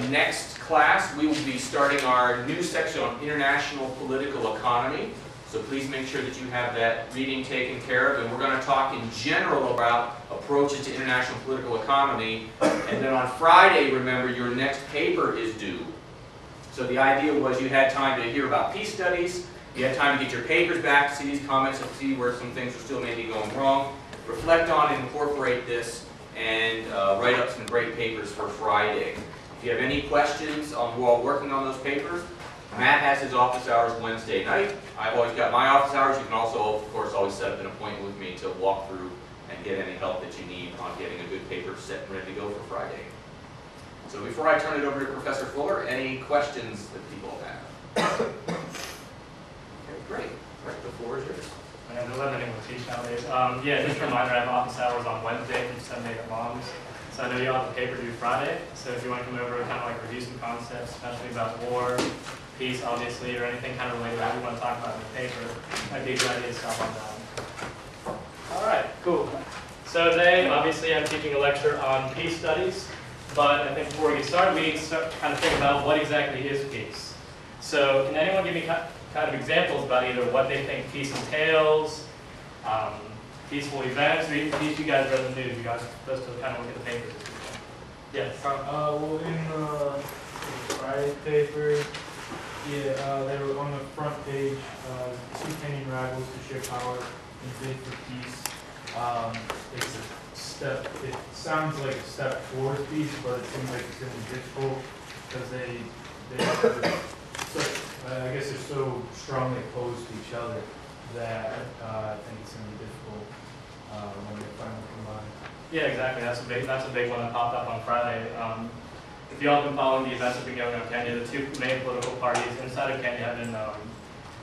Next class, we will be starting our new section on international political economy. So please make sure that you have that reading taken care of. And we're going to talk in general about approaches to international political economy. And then on Friday, remember, your next paper is due. So the idea was you had time to hear about peace studies. You had time to get your papers back, to see these comments, and see where some things are still maybe going wrong. Reflect on and incorporate this, and write up some great papers for Friday. If you have any questions while working on those papers, Matt has his office hours Wednesday night. I've always got my office hours. You can also, of course, always set up an appointment with me to walk through and get any help that you need on getting a good paper set and ready to go for Friday. So before I turn it over to Professor Fuller, any questions that people have? Okay, great. All right, the floor is yours. I don't let anyone teach nowadays. Yeah, just a reminder, I have office hours on Wednesday from 7 to 8 at Mom's. So I know you all have a paper due Friday, so if you want to come over and kind of like review some concepts, especially about war, peace, obviously, or anything kind of related that we want to talk about in the paper, might be a good idea to stop on that. All right, cool. So today, obviously, I'm teaching a lecture on peace studies, but I think before we get started, we need to kind of think about what exactly is peace. So can anyone give me kind of examples about either what they think peace entails, peaceful events? These you guys read the news. You guys are supposed to kind of look at the papers. Yes. Well, in the Friday paper, yeah, they were on the front page. Two Kenyan rivals to share power and bid for peace. It's a step. It sounds like a step towards peace, but it seems like it's going to be difficult because I guess they're so strongly opposed to each other that I think it's going to be difficult when they finally combine. Yeah, exactly. That's a big one that popped up on Friday. If you all have been following the events that have been going on in Kenya, the two main political parties inside of Kenya have been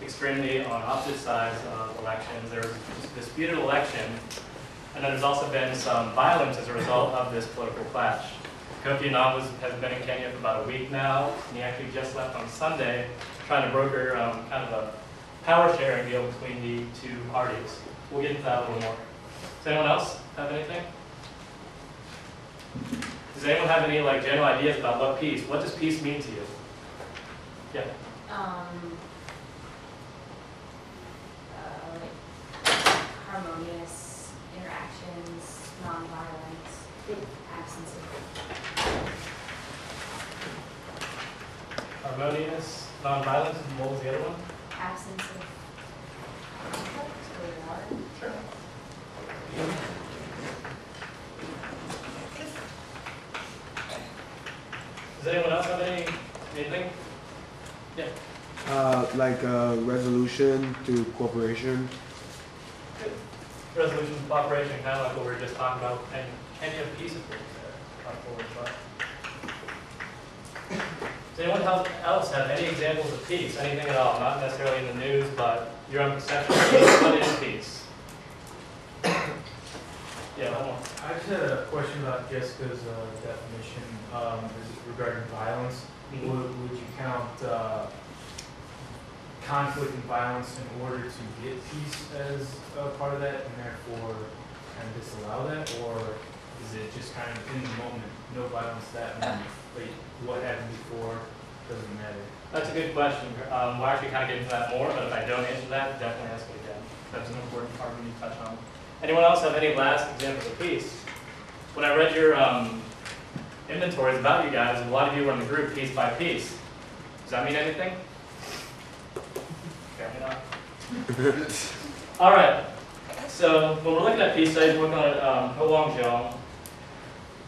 extremely on opposite sides of elections. There was a disputed election, and then there's also been some violence as a result of this political clash. Kofi Annan has been in Kenya for about a week now, and he actually just left on Sunday trying to broker kind of a power sharing deal between the two parties. We'll get into that a little more. Does anyone else have anything? Does anyone have any general ideas about what does peace mean to you? Yeah. Harmonious interactions, nonviolence, absence of Harmonious, nonviolence, and what was the other one? absence of conflict or war. Sure. Does anyone else have anything? Yeah. Like resolution to cooperation. Good. Resolution to cooperation, kind of like what we were just talking about, and Kenya peace agreements there. Does anyone else have any examples of peace? Anything at all? Not necessarily in the news, but your own perception of peace. What is peace? Yeah, one more. I just had a question about Jessica's definition regarding violence. Would you count conflict and violence in order to get peace as a part of that, and therefore kind of disallow that, or is it just kind of in the moment, no violence that moment, like what happened before doesn't matter? That's a good question. We'll actually kind of get into that more, but if I don't answer that, definitely ask it again. That's an important part we need to touch on. Anyone else have any last examples of peace? When I read your inventories about you guys, a lot of you were in the group piece by piece. Does that mean anything? Apparently not. All right. So when we're looking at peace studies, we're looking at Ho Wong-Jong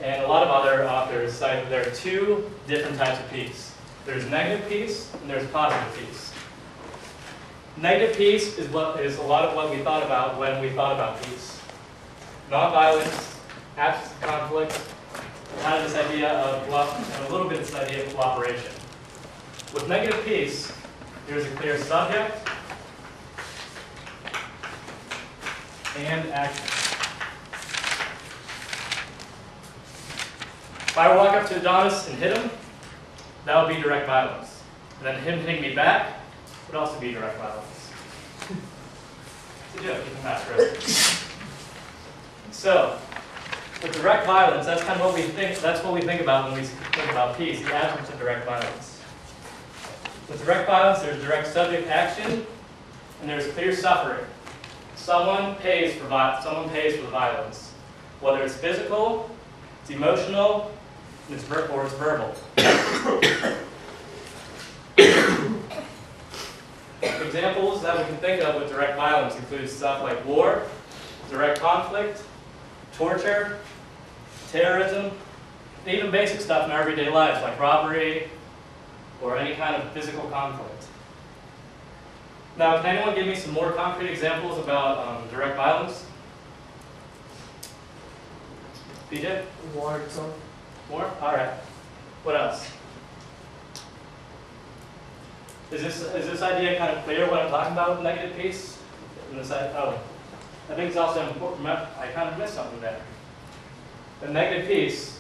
and a lot of other authors cite that there are two different types of peace. There's negative peace and there's positive peace. Negative peace is a lot of what we thought about when we thought about peace. Non-violence, absence of conflict, kind of this idea of and a little bit this idea of cooperation. With negative peace, there's a clear subject and action. If I walk up to Adonis and hit him, that would be direct violence. And then him hitting me back would also be direct violence. It's a joke, you can pass, right? So, with direct violence, that's kind of what we think. That's what we think about when we think about peace: the absence of direct violence. With direct violence, there's direct subject action, and there's clear suffering. Someone pays for the violence, whether it's physical, it's emotional, or it's verbal. Examples that we can think of with direct violence include stuff like war, direct conflict, torture, terrorism, and even basic stuff in our everyday lives like robbery or any kind of physical conflict. Now, can anyone give me some more concrete examples about direct violence? PJ? War itself. More? All right. What else? Is this idea kind of clear what I'm talking about with negative peace? I think it's also important. I kind of missed something there. The negative peace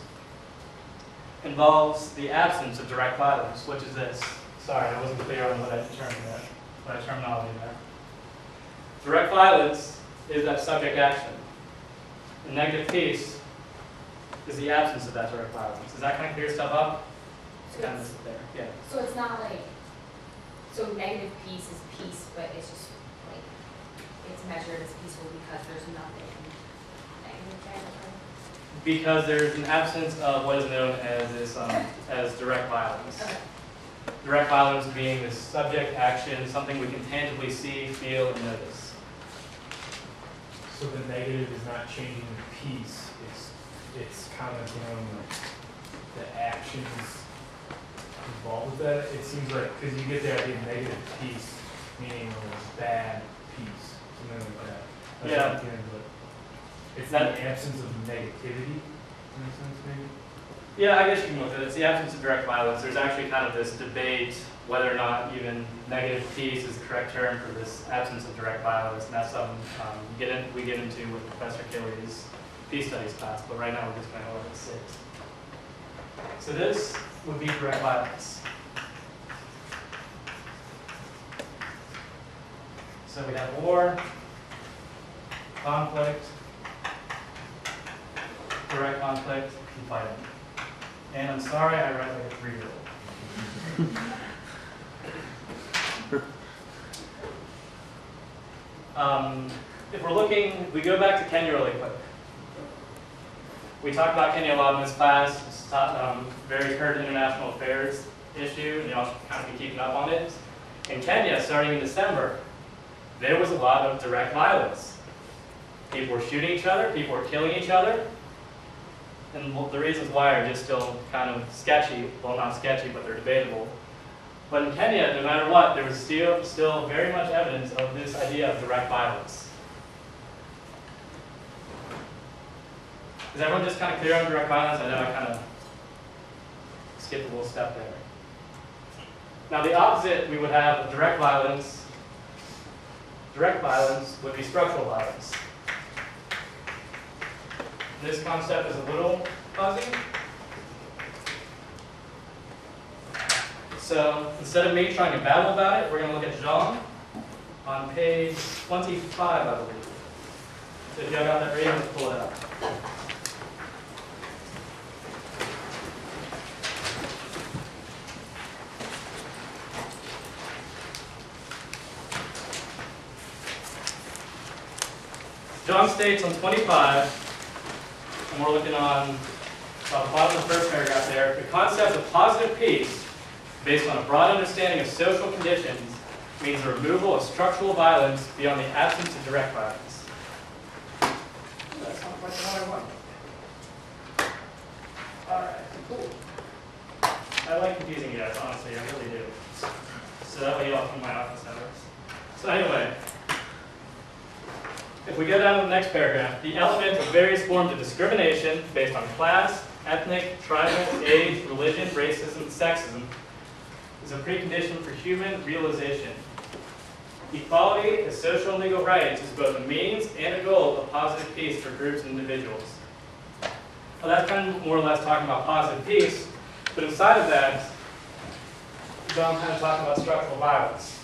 involves the absence of direct violence, which is this. Sorry, I wasn't clear on what I determined there. My terminology there. Direct violence is that subject action. The negative peace is the absence of that direct violence. Does that kind of clear stuff up? So Kind of it's, missed it there. Yeah. so it's not like, so negative peace is peace, but it's just like, it's measured as peaceful because there's nothing negative there. Because there's an absence of what is known as this as direct violence. Okay. Direct violence being this subject action, something we can tangibly see, feel, and notice. So the negative is not changing the peace, it's commenting on the actions involved with that. It seems like, because you get the idea of negative peace, meaning a bad peace, something like that. That's Yeah. what I'm getting, but it's the absence of negativity, in a sense, maybe? Yeah, I guess you can look at it. It's the absence of direct violence. There's actually kind of this debate whether or not even negative peace is the correct term for this absence of direct violence, and that's something we get into with Professor Kille's peace studies class, but right now we're just going to let it sit. So this would be direct violence. So we have war, conflict, direct conflict, and fighting. And I'm sorry, I read like a 3-year-old. If we're looking, we go back to Kenya really quick. We talked about Kenya a lot in this class. It's very current international affairs issue, and you all should kind of be keeping up on it. In Kenya, starting in December, there was a lot of direct violence. People were shooting each other, people were killing each other. And the reasons why are just still kind of sketchy. Well, not sketchy, but they're debatable. But in Kenya, no matter what, there was still very much evidence of this idea of direct violence. Is everyone just kind of clear on direct violence? I know I kind of skipped a little step there. Now the opposite we would have of direct violence would be structural violence. This concept is a little fuzzy. So instead of me trying to babble about it, we're going to look at Jean on page 25, I believe. So if y'all got that ready, let's pull it up. John states on 25, and we're looking on the bottom of the first paragraph there, the concept of positive peace, based on a broad understanding of social conditions, means the removal of structural violence beyond the absence of direct violence. That's not quite the one I want. Alright, cool. I like confusing you guys, honestly, I really do. So that way you all come to my office hours. So anyway, if we go down to the next paragraph, the element of various forms of discrimination based on class, ethnic, tribal, age, religion, racism, and sexism is a precondition for human realization. Equality as social and legal rights is both a means and a goal of positive peace for groups and individuals. Well, that's kind of more or less talking about positive peace, but inside of that, John kind of talking about structural violence.